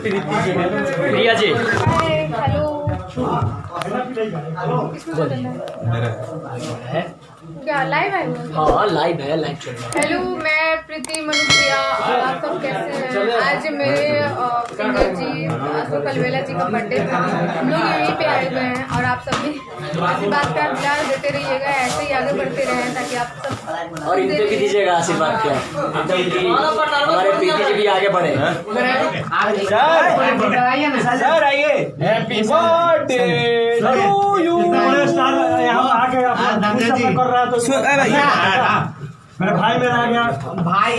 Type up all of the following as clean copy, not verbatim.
Priya ji. Hello. क्या live है? हाँ लाइव है, लाइव चल रहा है। हेलो, मैं प्रीति मनुप्रिया और आप सब कैसे हैं? आज मेरे सिंगर जी अशोक अलवेला जी का बर्थडे था। हम लोग यहीं पे आए हुए हैं और आप सब भी आशीर्वाद का प्यार देते रहिएगा, ऐसे ही आगे बढ़ते रहें ताकि आप सब और इनके भी दीजिएगा आशीर्वाद क्या हमारे प्रीति जी भी आगे बढ़े। सर आइए। Happy birthday to you. कर रहा तो मेरा भाई मेरा आ गया भाई।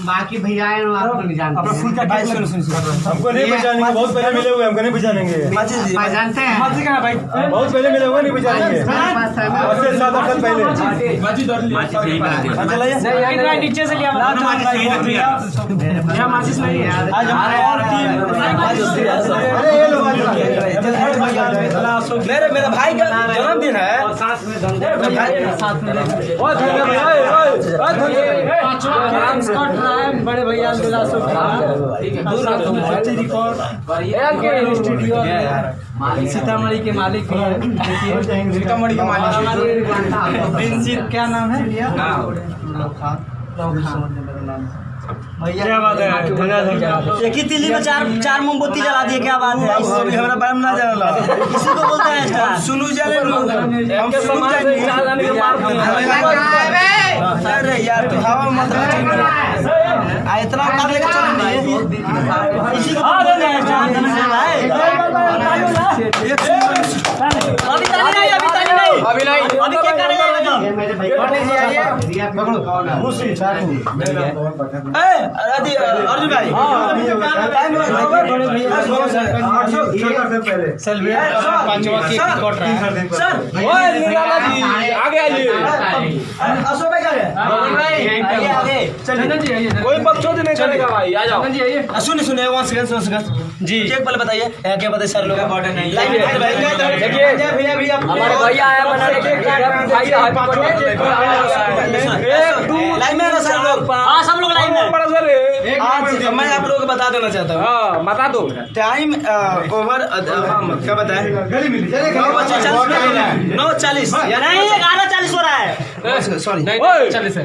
बाकी भैया आपको नहीं जानते। भाई सुन हमको नहीं पहचानेंगे, बहुत पहले मिले हुए, हमको नहीं पहचानेंगे। जानते हैं भाई, बहुत पहले मिले हुए, नहीं पहचानेंगे। उससे 7-8 साल पहले। नीचे से लिया माचिस नहीं है। आज हमारे और मेरा भाई का जन्मदिन है। बड़े भैया सीतामढ़ी के मालिक भी हैं। सीतामढ़ी के मालिक क्या नाम है? क्या बात है? एक ही तिल्ली में चार मोमबत्ती जला दिए, क्या बात है? हमारा बारे में ना जानला, किसी को बोलते हैं स्टार सुनू जाने अरे यार तू हवा मत इतना उतार लेके चलेंगे। किसी को बोलते हैं अभी क्या करेगा? अर्जुन भाई अशोक भाई कोई पक्षों से नहीं चलेगा भाई, आ जाओ। सुनिए 1 सेकंड जी, केक पहले बताइए क्या बताइए सर लोग। भैया हमारे भैया आया बनाने के लाइन में सर लोग। हाँ सब लोग लाइन में। आज मैं आप लोगों को बता देना चाहता हूँ, बता दो टाइम ओवर क्या बताए 9:40 नहीं 11:40 हो रहा है। सॉरी 40 है।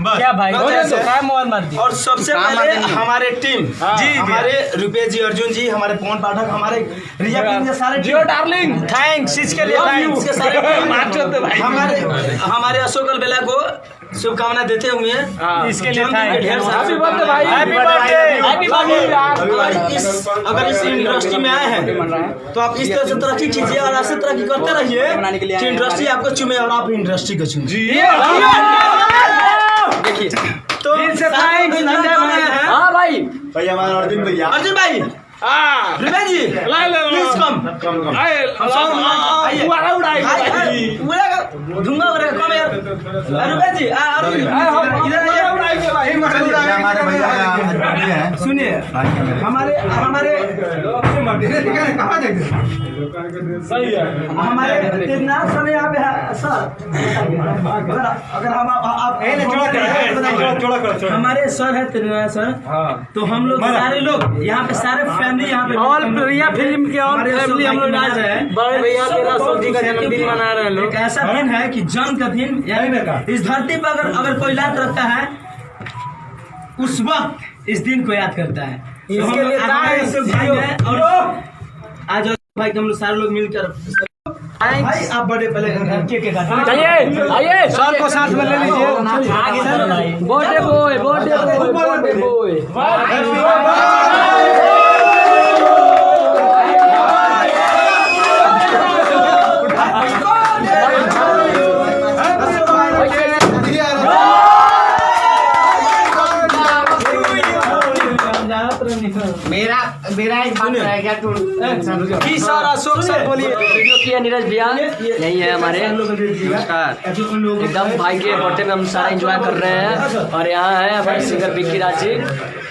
क्या भाई मोबाइल मार दिया। और सबसे पहले हमारे टीम जी, हमारे रुपेश जी, अर्जुन जी, हमारे पवन पाठक, हमारे रिया के सारे जियो डार्लिंग, थैंक्स इसके लिए, थैंक्स के सारे हमारे अशोक अलवेला को शुभकामना देते हुए इसके लिए ढेर सारा हैप्पी बर्थडे। अगर इस इंडस्ट्री में आए हैं तो आप इस तरह से तरक्की कीजिए और ऐसे तरक्की करते रहिए कि इंडस्ट्री आपको चुमे और आप इंडस्ट्री को चुने। देखिए तो हाँ भाई हमारा अर्जुन भाई रुपेश जी प्लीज कम धुआं हो रहा है, कम यार। रुपेश जी सुनिए हमारे सही है हमारे कितना समय यहाँ पे है सर। अगर हम आप हमारे सर है त्रिनारायण सर, तो हम लोग सारे लोग यहाँ पे सारे फैमिली यहाँ पे ऑल प्रिया फिल्म के ऑल फैमिली हम लोग आज है। बड़े भैया तेरा सोची का जन्मदिन मना रहे हैं लोग। ऐसा दिन है कि जन्म का दिन, यानी इस धरती पर अगर कोई लात रखता है उस वक्त इस दिन को याद करता है। इसके लिए और आज भाई हम लोग सारे लोग मिलकर भाई आप बड़े पहले केक काटिए। चलिए आइए सर को साथ में ले लीजिए। बर्थडे बॉय मेरा एक बात रहेगा जी सर अशोक सर बोलिए। वीडियो किया नीरज भैया यही है हमारे। नमस्कार। एकदम भाई के बर्थडे में हम सारा एंजॉय कर रहे हैं और यहाँ है हमारे सिंगर विक्की राज जी।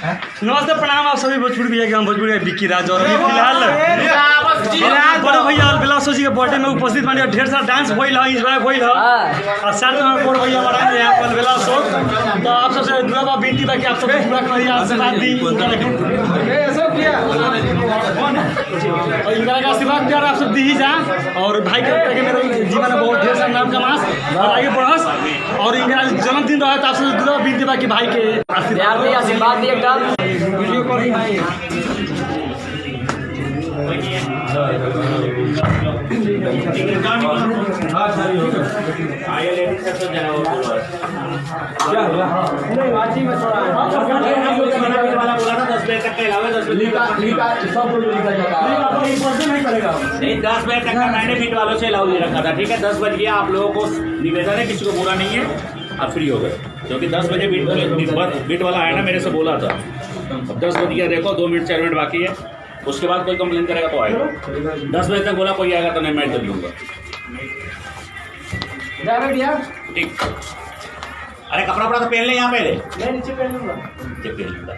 नमस्ते प्रणाम आप सभी भोजपुरी भैया के हम भोजपुरी विक्की राज और अभी फिलहाल बड़े भैया बिलासो जी के बर्थडे में उपस्थित बने ढेर सारा डांस होइल है इस बार होइल है और साथ में बड़े भैया हमारा यहाँ पर बिलासो तो आप सबसे दुआ विनती बा कि आप सब पूरा करिए आशीर्वाद दी और इनका आशीर्वाद प्यार आप सब दी ही जा और भाई के मेरे जीवन में बहुत ढेर सारा नाम कमास और आगे बढ़स और इनका जन्मदिन रहा तो आप सबसे दुआ विनती बा कि भाई के आशीर्वाद दी एकदम वीडियो कॉल ही भाई नहीं 10 बजे तक का मैंने बीट वालों से अलाउ ले रखा था। ठीक है 10 बज गया आप लोगों को निवेदन है किसी को बुरा नहीं है आप फ्री हो गए क्योंकि 10 बजे बीट वाला आया ना मेरे से बोला था। अब 10 बज गया देखो 2 मिनट 4 मिनट बाकी है उसके बाद कोई कंप्लेन करेगा तो आएगा 10 बजे तक बोला कोई आएगा तो नहीं मैं चल लूँगा ठीक। अरे कपड़ा वपड़ा तो पहन ले यहाँ पहले नीचे पहन लूंगा पहन लूँगा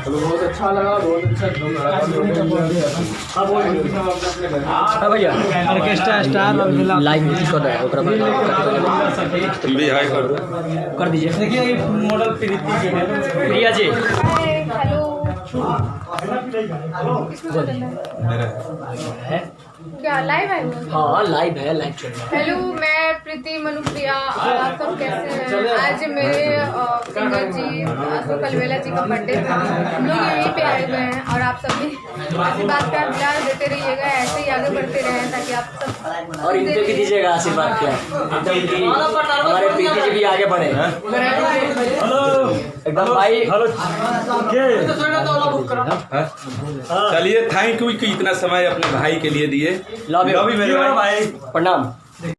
बहुत अच्छा लगा बहुत अच्छा भैया ऑर्केस्ट्रा स्टार लाइव कर रहा है भी हाई कर दीजिए। देखिए ये मॉडल प्रिया जी हेलो किसमें बोलना है क्या लाइव है वो? हाँ लाइव है लाइव चल रहा है। हेलो मैं प्रीति मनुप्रिया और आप सब कैसे हैं? आज मेरे सिंगर जी अशोक अलवेला जी का बर्थडे था। हम लोग यहीं पे आए हुए हैं और आप सब भी आशीर्वाद का प्यार देते रहिएगा ऐसे ही आगे बढ़ते रहें ताकि आप सब और इनसे भी दीजिएगा आशीर्वाद क्या एकदम कि हमारे प्रीति जी भी आगे बढ़े एकदम भाई। हेलो चलिए थैंक यू कि इतना समय अपने भाई के लिए दिए लव यू मेरे भाई प्रणाम।